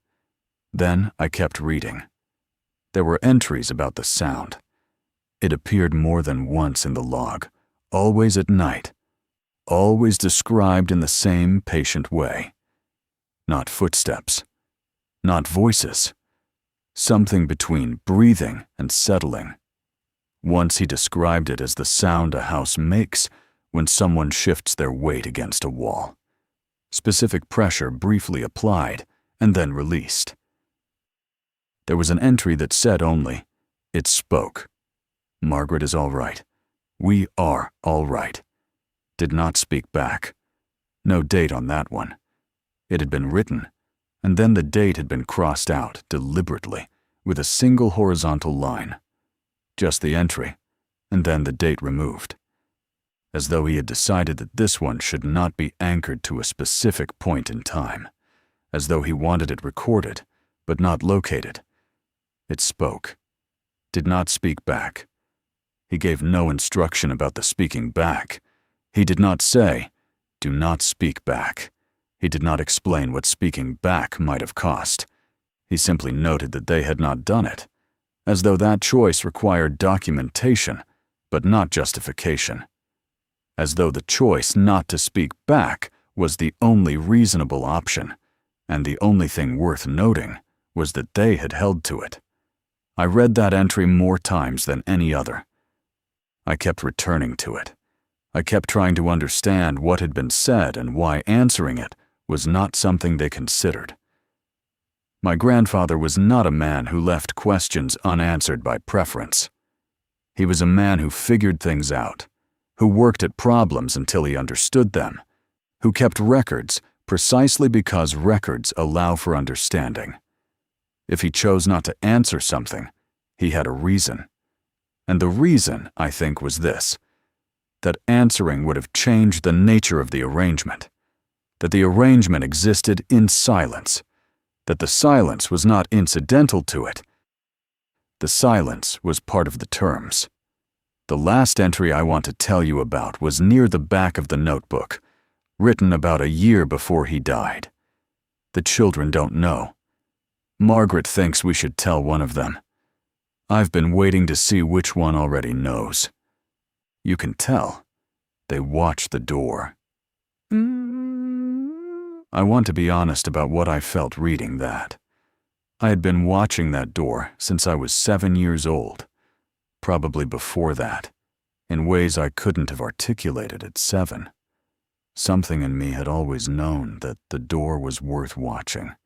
S1: Then I kept reading. There were entries about the sound. It appeared more than once in the log, always at night, always described in the same patient way. Not footsteps, not voices, something between breathing and settling. Once he described it as the sound a house makes when someone shifts their weight against a wall. Specific pressure briefly applied and then released. There was an entry that said only, "It spoke. Margaret is all right. We are all right." Did not speak back. No date on that one. It had been written, and then the date had been crossed out deliberately with a single horizontal line. Just the entry, and then the date removed. As though he had decided that this one should not be anchored to a specific point in time. As though he wanted it recorded, but not located. It spoke. Did not speak back. He gave no instruction about the speaking back. He did not say, "Do not speak back." He did not explain what speaking back might have cost. He simply noted that they had not done it, as though that choice required documentation, but not justification. As though the choice not to speak back was the only reasonable option, and the only thing worth noting was that they had held to it. I read that entry more times than any other. I kept returning to it. I kept trying to understand what had been said and why answering it was not something they considered. My grandfather was not a man who left questions unanswered by preference. He was a man who figured things out, who worked at problems until he understood them, who kept records precisely because records allow for understanding. If he chose not to answer something, he had a reason. And the reason, I think, was this: that answering would have changed the nature of the arrangement, that the arrangement existed in silence, that the silence was not incidental to it. The silence was part of the terms. The last entry I want to tell you about was near the back of the notebook, written about a year before he died. The children don't know. Margaret thinks we should tell one of them. I've been waiting to see which one already knows. You can tell. They watch the door. I want to be honest about what I felt reading that. I had been watching that door since I was 7 years old, probably before that, in ways I couldn't have articulated at 7. Something in me had always known that the door was worth watching,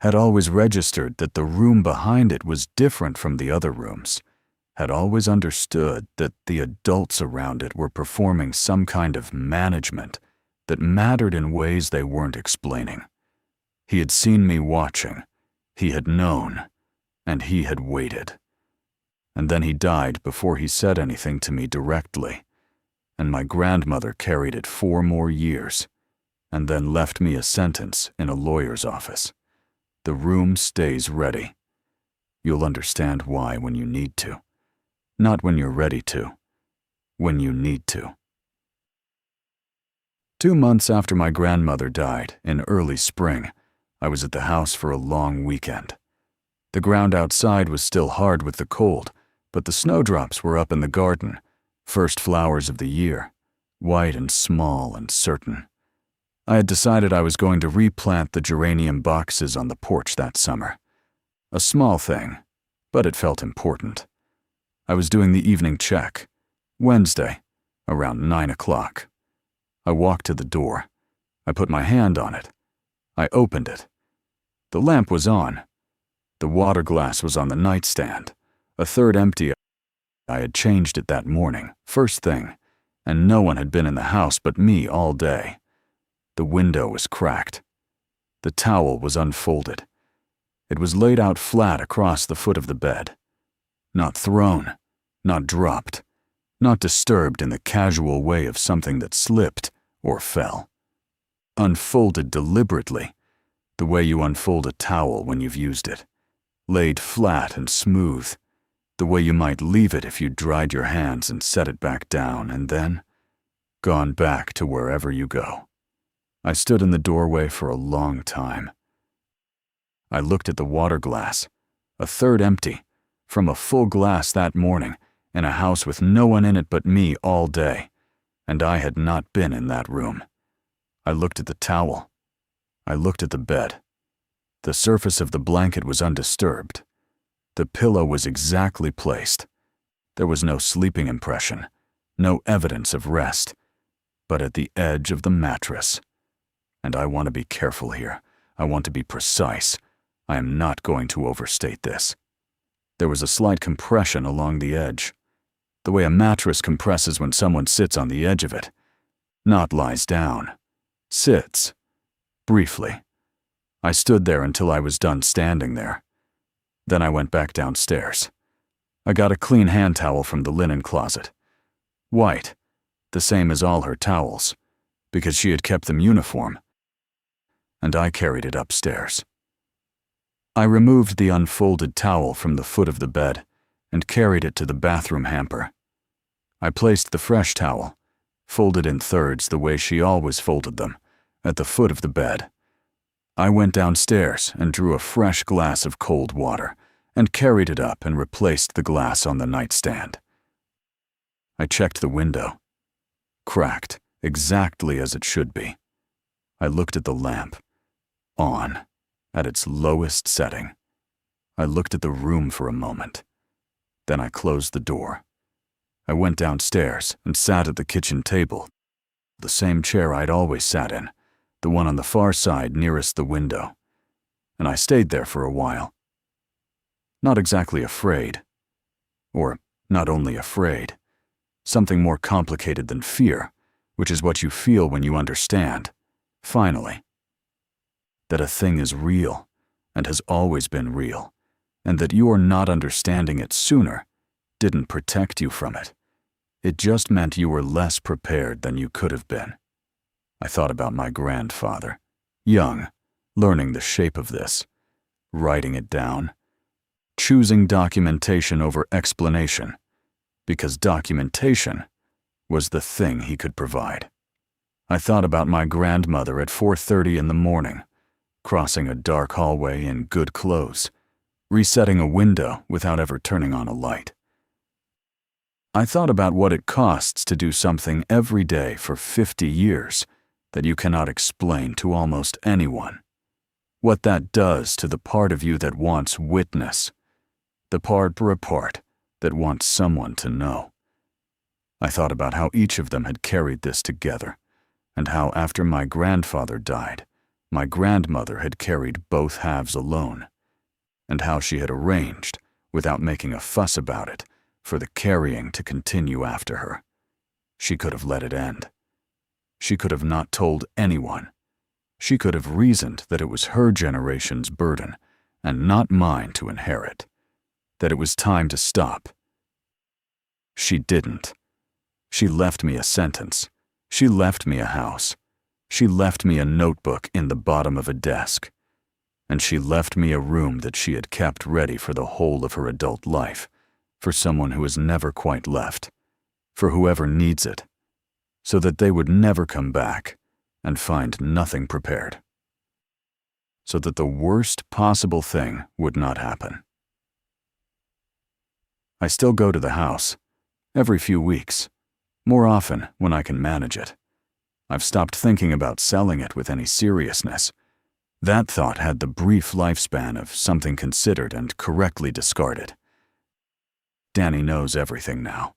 S1: had always registered that the room behind it was different from the other rooms, had always understood that the adults around it were performing some kind of management that mattered in ways they weren't explaining. He had seen me watching, he had known, and he had waited. And then he died before he said anything to me directly, and my grandmother carried it 4 more years, and then left me a sentence in a lawyer's office. The room stays ready. You'll understand why when you need to. Not when you're ready to. When you need to. 2 months after my grandmother died, in early spring, I was at the house for a long weekend. The ground outside was still hard with the cold, but the snowdrops were up in the garden, First flowers of the year, white and small and certain. I had decided I was going to replant the geranium boxes on the porch that summer. A small thing, but it felt important. I was doing the evening check, Wednesday, around 9 o'clock. I walked to the door. I put my hand on it. I opened it. The lamp was on. The water glass was on the nightstand, a third empty. I had changed it that morning, first thing, and no one had been in the house but me all day. The window was cracked. The towel was unfolded. It was laid out flat across the foot of the bed. Not thrown, not dropped, not disturbed in the casual way of something that slipped or fell. Unfolded deliberately, the way you unfold a towel when you've used it. Laid flat and smooth, the way you might leave it if you dried your hands and set it back down and then gone back to wherever you go. I stood in the doorway for a long time. I looked at the water glass, a third empty, from a full glass that morning, in a house with no one in it but me all day, and I had not been in that room. I looked at the towel. I looked at the bed. The surface of the blanket was undisturbed. The pillow was exactly placed. There was no sleeping impression, no evidence of rest, but at the edge of the mattress. And I want to be careful here. I want to be precise. I am not going to overstate this. There was a slight compression along the edge, the way a mattress compresses when someone sits on the edge of it. Not lies down. Sits. Briefly. I stood there until I was done standing there. Then I went back downstairs. I got a clean hand towel from the linen closet. White, the same as all her towels, because she had kept them uniform. And I carried it upstairs. I removed the unfolded towel from the foot of the bed and carried it to the bathroom hamper. I placed the fresh towel, folded in thirds the way she always folded them, at the foot of the bed. I went downstairs and drew a fresh glass of cold water and carried it up and replaced the glass on the nightstand. I checked the window. Cracked, exactly as it should be. I looked at the lamp. On, at its lowest setting. I looked at the room for a moment. Then I closed the door. I went downstairs and sat at the kitchen table, the same chair I'd always sat in, the one on the far side nearest the window. And I stayed there for a while. Not exactly afraid. Or not only afraid. Something more complicated than fear, which is what you feel when you understand, finally. That a thing is real, and has always been real, and that your not understanding it sooner didn't protect you from it. It just meant you were less prepared than you could have been. I thought about my grandfather, young, learning the shape of this, writing it down, choosing documentation over explanation, because documentation was the thing he could provide. I thought about my grandmother at 4:30 in the morning, crossing a dark hallway in good clothes, resetting a window without ever turning on a light. I thought about what it costs to do something every day for 50 years that you cannot explain to almost anyone. What that does to the part of you that wants witness, the part that wants someone to know. I thought about how each of them had carried this together, and how after my grandfather died, my grandmother had carried both halves alone, and how she had arranged, without making a fuss about it, for the carrying to continue after her. She could have let it end. She could have not told anyone. She could have reasoned that it was her generation's burden, and not mine to inherit, that it was time to stop. She didn't. She left me a sentence. She left me a house. She left me a notebook in the bottom of a desk. And she left me a room that she had kept ready for the whole of her adult life, for someone who has never quite left, for whoever needs it, so that they would never come back and find nothing prepared. So that the worst possible thing would not happen. I still go to the house, every few weeks, More often when I can manage it. I've stopped thinking about selling it with any seriousness. That thought had the brief lifespan of something considered and correctly discarded. Danny knows everything now.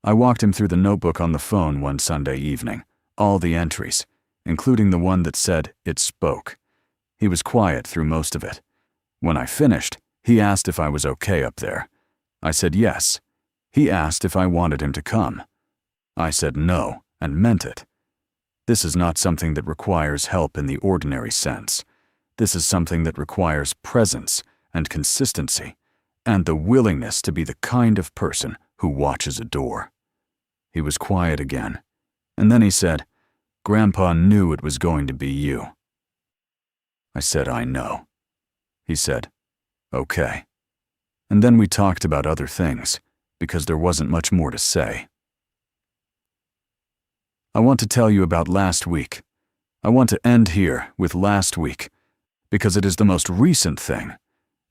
S1: I walked him through the notebook on the phone one Sunday evening, all the entries, including the one that said it spoke. He was quiet through most of it. When I finished, he asked if I was okay up there. I said yes. He asked if I wanted him to come. I said no, and meant it. This is not something that requires help in the ordinary sense. This is something that requires presence and consistency, and the willingness to be the kind of person who watches a door. He was quiet again, and then he said, "Grandpa knew it was going to be you." I said, "I know." He said, "Okay." And then we talked about other things, because there wasn't much more to say. I want to tell you about last week. I want to end here with last week, because it is the most recent thing,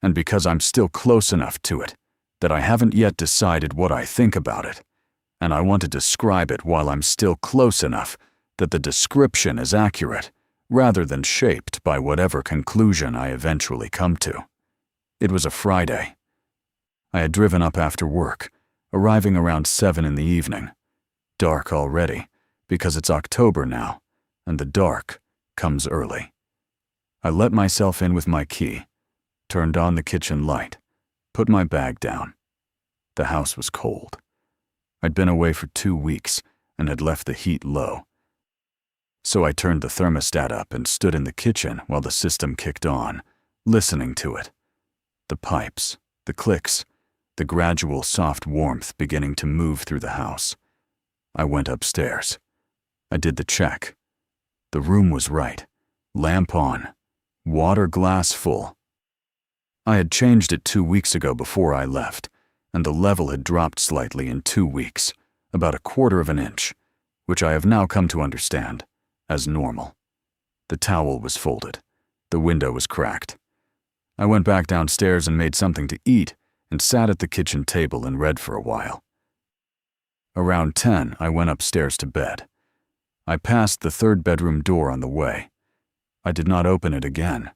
S1: and because I'm still close enough to it that I haven't yet decided what I think about it, and I want to describe it while I'm still close enough that the description is accurate, rather than shaped by whatever conclusion I eventually come to. It was a Friday. I had driven up after work, arriving around 7 in the evening. Dark already, because it's October now, and the dark comes early. I let myself in with my key, turned on the kitchen light, put my bag down. The house was cold. I'd been away for 2 weeks and had left the heat low. So I turned the thermostat up and stood in the kitchen while the system kicked on, listening to it. The pipes, the clicks, the gradual soft warmth beginning to move through the house. I went upstairs. I did the check. The room was right. Lamp on. Water glass full. I had changed it 2 weeks ago before I left, and the level had dropped slightly in 2 weeks, about 1/4 of an inch, which I have now come to understand as normal. The towel was folded. The window was cracked. I went back downstairs and made something to eat and sat at the kitchen table and read for a while. Around 10, I went upstairs to bed. I passed the 3rd bedroom door on the way. I did not open it again.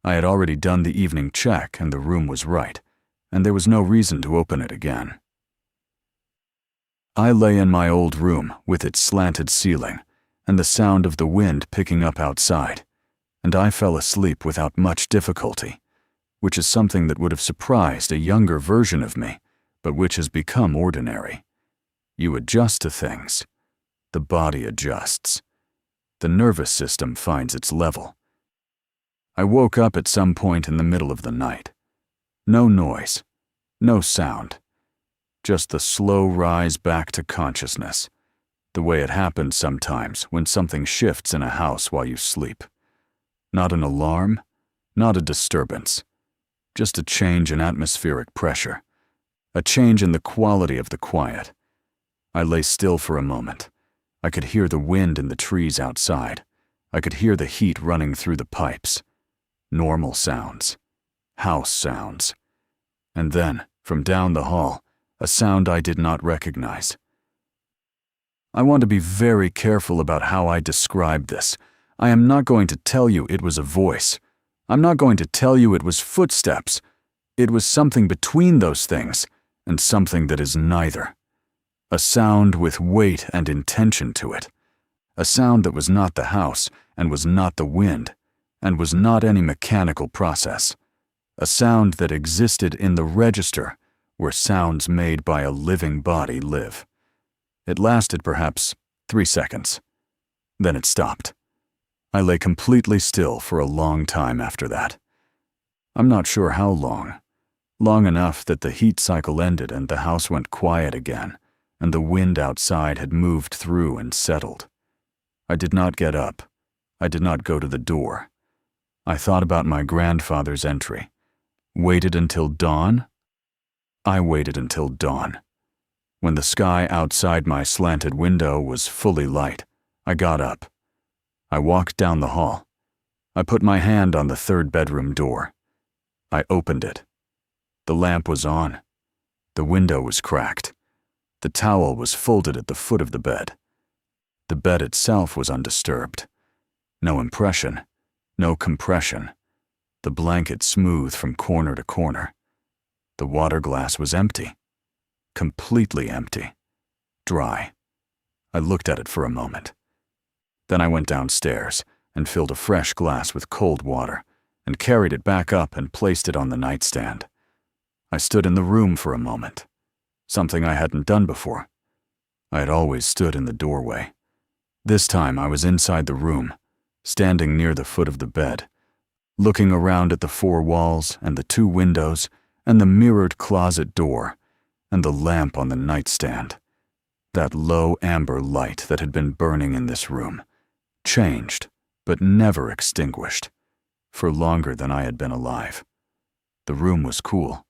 S1: I had already done the evening check and the room was right, and there was no reason to open it again. I lay in my old room with its slanted ceiling and the sound of the wind picking up outside, and I fell asleep without much difficulty, which is something that would have surprised a younger version of me, but which has become ordinary. You adjust to things. The body adjusts. The nervous system finds its level. I woke up at some point in the middle of the night. No noise, no sound, just the slow rise back to consciousness, the way it happens sometimes when something shifts in a house while you sleep. Not an alarm, not a disturbance, just a change in atmospheric pressure, a change in the quality of the quiet. I lay still for a moment. I could hear the wind in the trees outside. I could hear the heat running through the pipes. Normal sounds. House sounds. And then, from down the hall, a sound I did not recognize. I want to be very careful about how I describe this. I am not going to tell you it was a voice. I'm not going to tell you it was footsteps. It was something between those things, and something that is neither. A sound with weight and intention to it. A sound that was not the house, and was not the wind, and was not any mechanical process. A sound that existed in the register where sounds made by a living body live. It lasted perhaps 3 seconds. Then it stopped. I lay completely still for a long time after that. I'm not sure how long. Long enough that the heat cycle ended and the house went quiet again, and the wind outside had moved through and settled. I did not get up. I did not go to the door. I thought about my grandfather's entry. Waited until dawn? I waited until dawn. When the sky outside my slanted window was fully light, I got up. I walked down the hall. I put my hand on the 3rd bedroom door. I opened it. The lamp was on. The window was cracked. The towel was folded at the foot of the bed. The bed itself was undisturbed. No impression, no compression. The blanket smooth from corner to corner. The water glass was empty. Completely empty. Dry. I looked at it for a moment. Then I went downstairs and filled a fresh glass with cold water and carried it back up and placed it on the nightstand. I stood in the room for a moment, something I hadn't done before. I had always stood in the doorway. This time I was inside the room, standing near the foot of the bed, looking around at the four walls and the two windows and the mirrored closet door and the lamp on the nightstand. That low amber light that had been burning in this room, changed but never extinguished, for longer than I had been alive. The room was cool,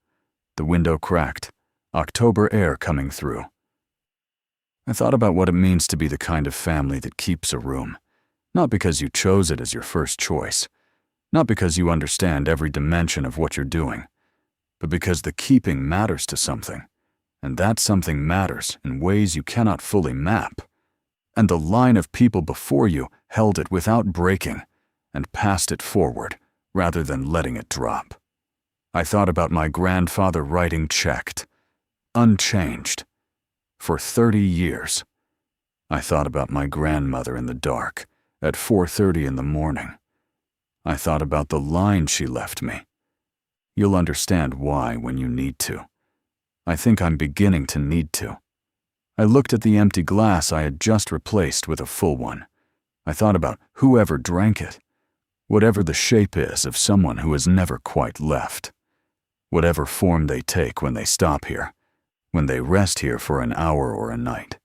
S1: the window cracked, October air coming through. I thought about what it means to be the kind of family that keeps a room, not because you chose it as your first choice, not because you understand every dimension of what you're doing, but because the keeping matters to something, and that something matters in ways you cannot fully map. And the line of people before you held it without breaking and passed it forward rather than letting it drop. I thought about my grandfather writing checked, unchanged, for 30 years. I thought about my grandmother in the dark at 4:30 in the morning. I thought about the line she left me. You'll understand why when you need to. I think I'm beginning to need to. I looked at the empty glass I had just replaced with a full one. I thought about whoever drank it, whatever the shape is of someone who has never quite left, whatever form they take when they stop here, when they rest here for an hour or a night,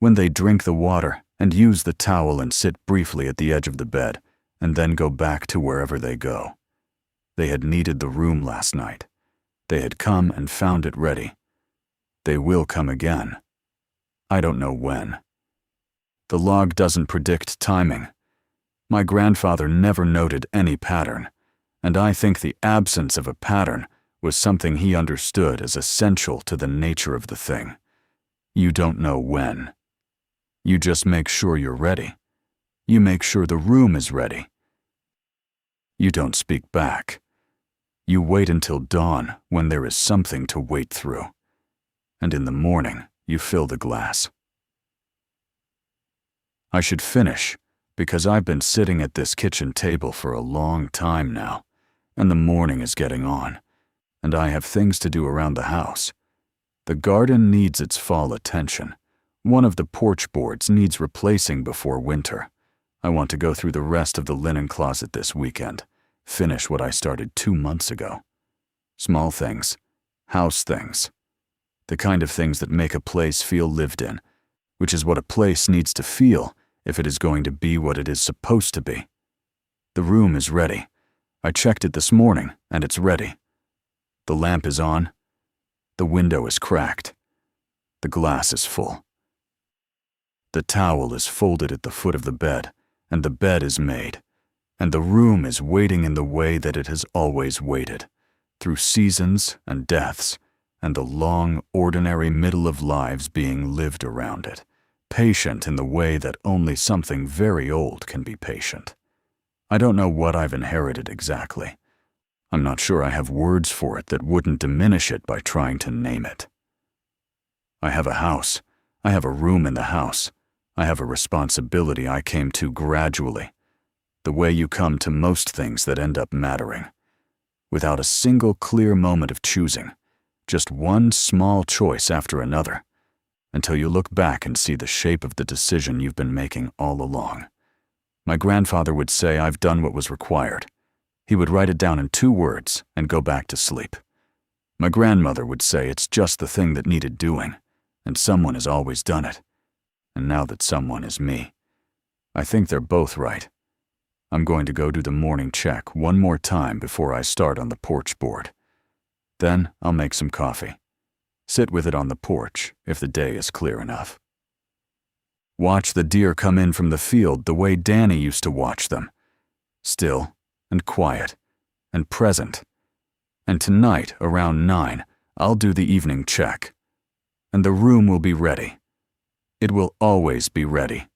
S1: when they drink the water and use the towel and sit briefly at the edge of the bed and then go back to wherever they go. They had needed the room last night. They had come and found it ready. They will come again. I don't know when. The log doesn't predict timing. My grandfather never noted any pattern, and I think the absence of a pattern was something he understood as essential to the nature of the thing. You don't know when. You just make sure you're ready. You make sure the room is ready. You don't speak back. You wait until dawn when there is something to wait through. And in the morning, you fill the glass. I should finish, because I've been sitting at this kitchen table for a long time now, and the morning is getting on, and I have things to do around the house. The garden needs its fall attention. One of the porch boards needs replacing before winter. I want to go through the rest of the linen closet this weekend, finish what I started 2 months ago. Small things, house things. The kind of things that make a place feel lived in, which is what a place needs to feel if it is going to be what it is supposed to be. The room is ready. I checked it this morning, and it's ready. The lamp is on. The window is cracked. The glass is full. The towel is folded at the foot of the bed, and the bed is made, and the room is waiting in the way that it has always waited, through seasons and deaths, and the long, ordinary middle of lives being lived around it, patient in the way that only something very old can be patient. I don't know what I've inherited exactly. I'm not sure I have words for it that wouldn't diminish it by trying to name it. I have a house. I have a room in the house. I have a responsibility I came to gradually, the way you come to most things that end up mattering, without a single clear moment of choosing. Just one small choice after another, until you look back and see the shape of the decision you've been making all along. My grandfather would say I've done what was required. He would write it down in 2 words and go back to sleep. My grandmother would say it's just the thing that needed doing, and someone has always done it. And now that someone is me. I think they're both right. I'm going to go do the morning check one more time before I start on the porch board. Then I'll make some coffee. Sit with it on the porch if the day is clear enough. Watch the deer come in from the field the way Danny used to watch them. Still and quiet and present. And tonight around 9, I'll do the evening check. and the room will be ready. It will always be ready.